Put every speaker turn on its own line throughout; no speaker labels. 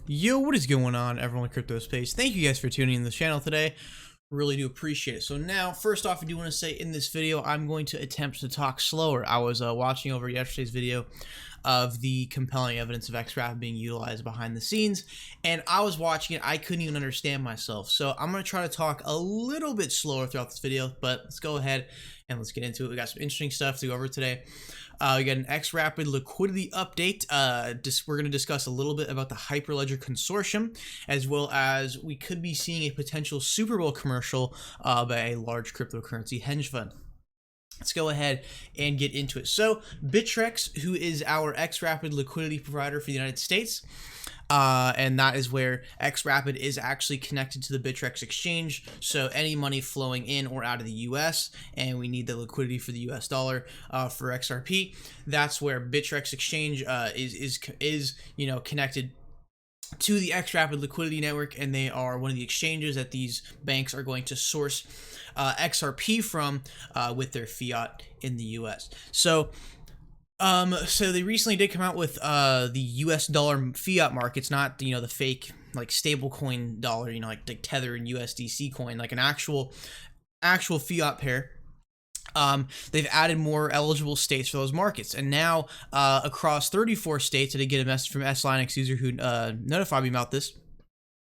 Yo, what is going on, everyone in crypto space? Thank you guys for tuning in to the channel today. Really do appreciate it. So now, first off, I do want to say in this video, I'm going to attempt to talk slower. I was watching over yesterday's video of the compelling evidence of xRapid being utilized behind the scenes, and I was watching it, I couldn't even understand myself. So I'm going to try to talk a little bit slower throughout this video, but let's go ahead and let's get into it. We got some interesting stuff to go over today. We got an xRapid liquidity update. We're going to discuss a little bit about the HyperLedger Consortium, as well as we could be seeing a potential SuperBowl commercial by a large cryptocurrency hedge fund. Let's go ahead and get into it. So Bittrex, who is our xRapid liquidity provider for the United States, and that is where xRapid is actually connected to the Bittrex exchange. So any money flowing in or out of the US, and we need the liquidity for the US dollar for XRP, that's where Bittrex exchange is connected to the xRapid liquidity network, and they are one of the exchanges that these banks are going to source XRP from with their fiat in the US. So they recently did come out with the US dollar fiat markets, not the fake like stablecoin dollar, like Tether and USDC coin, like an actual fiat pair. They've added more eligible states for those markets, and now across 34 states, I did get a message from S-Linux user who notified me about this,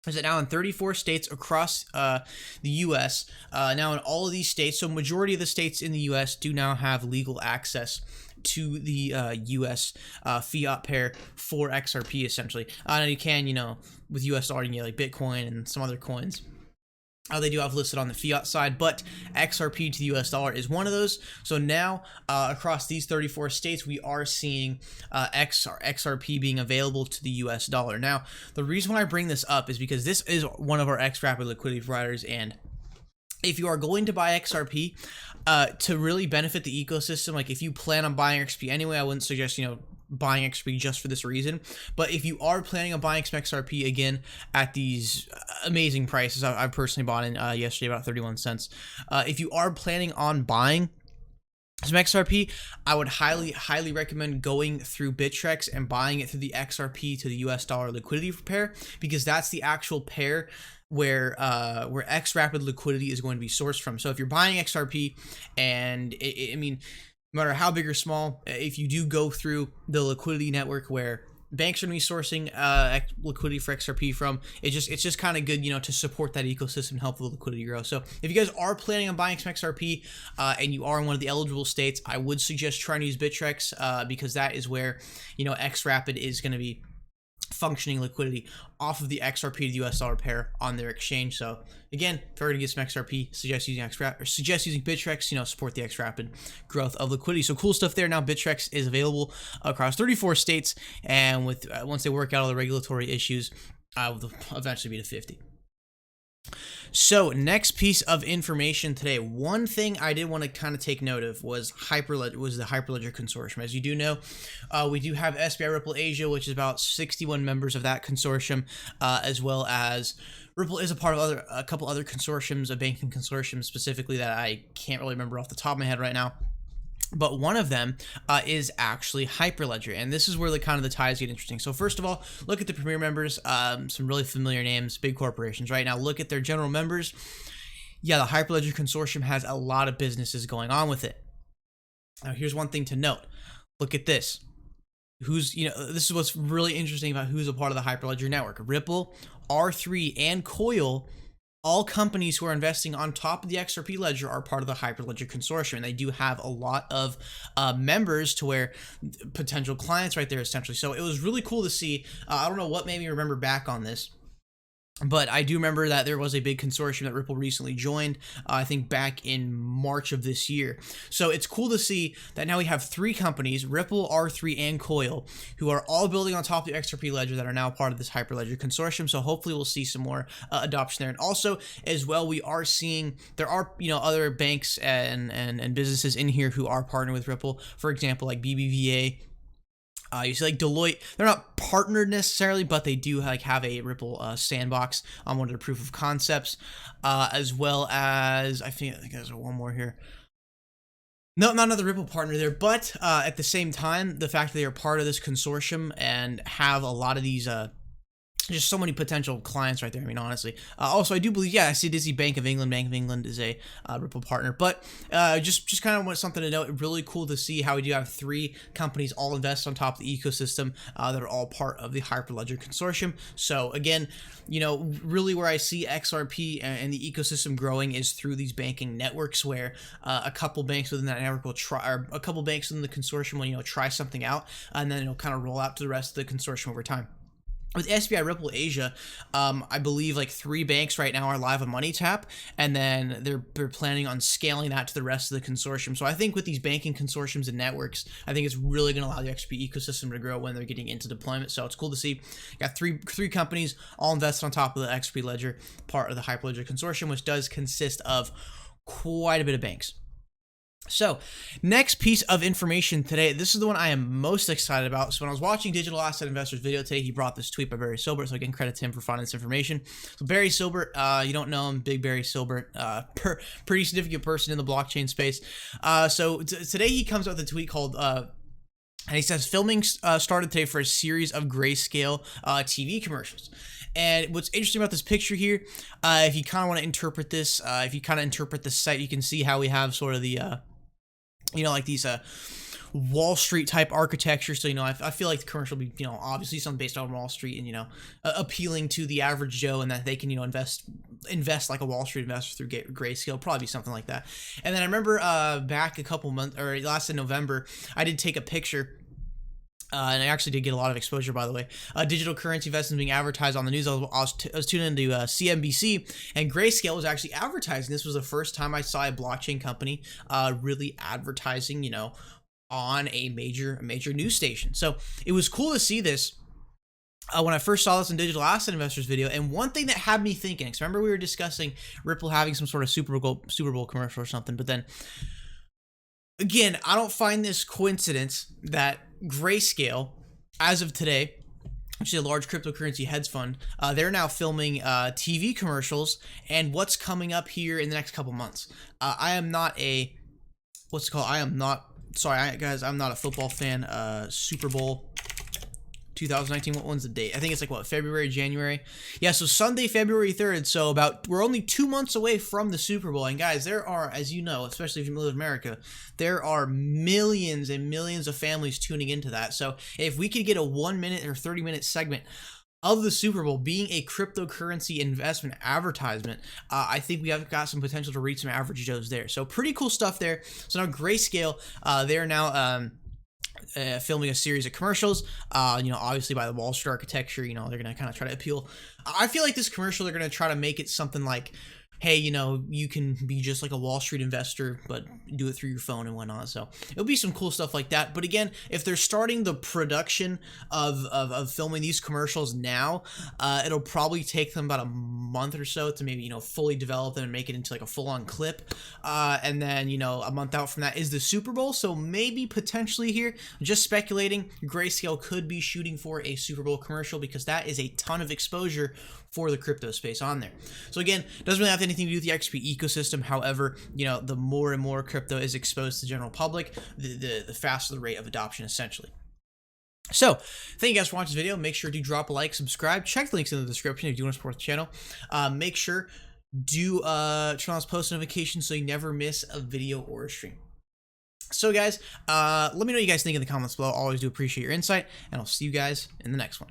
is that now in 34 states across the U.S., now in all of these states, so majority of the states in the U.S. do now have legal access to the U.S. Fiat pair for XRP, essentially. And you can, with U.S. dollar, you can get like Bitcoin and some other coins. They do have listed on the fiat side, but XRP to the US dollar is one of those. So now across these 34 states, we are seeing XRP being available to the US dollar. Now, the reason why I bring this up is because this is one of our xRapid liquidity providers, and if you are going to buy XRP to really benefit the ecosystem, like if you plan on buying XRP anyway, I wouldn't suggest, buying XRP just for this reason. But if you are planning on buying some XRP again at these amazing prices, I personally bought in yesterday about 31 cents. If you are planning on buying some XRP, I would highly recommend going through Bittrex and buying it through the XRP to the US dollar liquidity pair, because that's the actual pair where xRapid liquidity is going to be sourced from. So if you're buying XRP, and no matter how big or small, if you do go through the liquidity network where banks are going to be sourcing liquidity for XRP from, it's just kind of good, to support that ecosystem and help the liquidity grow. So if you guys are planning on buying some XRP and you are in one of the eligible states, I would suggest trying to use Bittrex because that is where, xRapid is going to be functioning liquidity off of the XRP to the US dollar pair on their exchange. So again, if you're going to get some XRP, suggest using Bittrex, support the xRapid growth of liquidity. So cool stuff there. Now Bittrex is available across 34 states, and with once they work out all the regulatory issues, will eventually be to 50. So next piece of information today, one thing I did want to kind of take note of was the HyperLedger Consortium. As you do know, we do have SBI Ripple Asia, which is about 61 members of that consortium, as well as Ripple is a part of a couple other consortiums, a banking consortium specifically that I can't really remember off the top of my head right now. But one of them is actually HyperLedger, and this is where the ties get interesting. So first of all, look at the premier members, some really familiar names, big corporations. Right now, look at their general members. Yeah, the HyperLedger Consortium has a lot of businesses going on with it. Now, here's one thing to note. Look at this. This is what's really interesting about who's a part of the HyperLedger network. Ripple, R3, and Coil. All companies who are investing on top of the XRP ledger are part of the HyperLedger Consortium, and they do have a lot of members to where potential clients right there, essentially. So it was really cool to see. I don't know what made me remember back on this, but I do remember that there was a big consortium that Ripple recently joined, I think back in March of this year. So it's cool to see that now we have three companies, Ripple, R3, and Coil, who are all building on top of the XRP ledger that are now part of this HyperLedger Consortium. So hopefully we'll see some more adoption there. And also, as well, we are seeing there are other banks and businesses in here who are partnering with Ripple. For example, like BBVA. You see, like Deloitte, they're not partnered necessarily, but they do have a Ripple sandbox on one of the proof of concepts, as well as I think there's one more here. No, not another Ripple partner there, but at the same time, the fact that they are part of this consortium and have a lot of these just so many potential clients right there. I mean, honestly. Also, I do believe, yeah, I see Bank of England. Bank of England is a Ripple partner. But just kind of want something to note. Really cool to see how we do have 3 companies all invest on top of the ecosystem that are all part of the HyperLedger Consortium. So again, you know, really where I see XRP and the ecosystem growing is through these banking networks, where a couple banks within that network will try, or a couple banks within the consortium will, you know, try something out, and then it'll kind of roll out to the rest of the consortium over time. With SBI Ripple Asia, I believe like 3 banks right now are live on MoneyTap, and then they're planning on scaling that to the rest of the consortium. So I think with these banking consortiums and networks, I think it's really going to allow the XP ecosystem to grow when they're getting into deployment. So it's cool to see. You got three companies all invested on top of the XP Ledger, part of the HyperLedger Consortium, which does consist of quite a bit of banks. So, next piece of information today, this is the one I am most excited about. So when I was watching Digital Asset Investor's video today, he brought this tweet by Barry Silbert, so again, credit to him for finding this information. So Barry Silbert, you don't know him, Big Barry Silbert, pretty significant person in the blockchain space. So today he comes out with a tweet called, and he says, filming started today for a series of Grayscale TV commercials. And what's interesting about this picture here, if you kind of want to interpret this, if you kind of interpret this site, you can see how we have sort of the, you know, like these Wall Street type architecture. So, you know, I feel like the commercial will be, you know, obviously something based on Wall Street and, you know, appealing to the average Joe, and that they can, you know, invest like a Wall Street investor through Grayscale, probably be something like that. And then I remember back a couple months, or last in November, I did take a picture. And I actually did get a lot of exposure, by the way. Digital currency investments being advertised on the news. I was tuning into CNBC, and Grayscale was actually advertising. This was the first time I saw a blockchain company really advertising, you know, on a major news station. So it was cool to see this. When I first saw this in Digital Asset Investors video, and one thing that had me thinking, because remember we were discussing Ripple having some sort of Super Bowl commercial or something, but then again, I don't find this coincidence that Grayscale, as of today, which is a large cryptocurrency hedge fund, they're now filming TV commercials and what's coming up here in the next couple months. I am not a, sorry guys, I'm not a football fan. Super Bowl 2019, what one's the date? I think it's like, what, February, January? Yeah, so Sunday, February 3rd, so we're only 2 months away from the Super Bowl, and guys, there are, as you know, especially if you live in America, there are millions and millions of families tuning into that. So if we could get a 1 minute or 30-minute segment of the Super Bowl being a cryptocurrency investment advertisement, I think we have got some potential to reach some average Joes there. So pretty cool stuff there. So now Grayscale, they're now filming a series of commercials, you know, obviously by the Wall Street architecture, you know, they're going to kind of try to appeal. I feel like this commercial, they're going to try to make it something like, hey, you know, you can be just like a Wall Street investor, but do it through your phone and whatnot. So it'll be some cool stuff like that. But again, if they're starting the production of filming these commercials now, it'll probably take them about a month or so to maybe, you know, fully develop them and make it into like a full-on clip. And then, you know, a month out from that is the Super Bowl. So maybe potentially here, just speculating, Grayscale could be shooting for a Super Bowl commercial, because that is a ton of exposure for the crypto space on there. So again, doesn't really have anything to do with the XP ecosystem. However, you know, the more and more crypto is exposed to the general public, the faster the rate of adoption, essentially. So, thank you guys for watching this video. Make sure to drop a like, subscribe, check the links in the description if you want to support the channel. Make sure to turn on those post notifications so you never miss a video or a stream. So guys, let me know what you guys think in the comments below. Always do appreciate your insight, and I'll see you guys in the next one.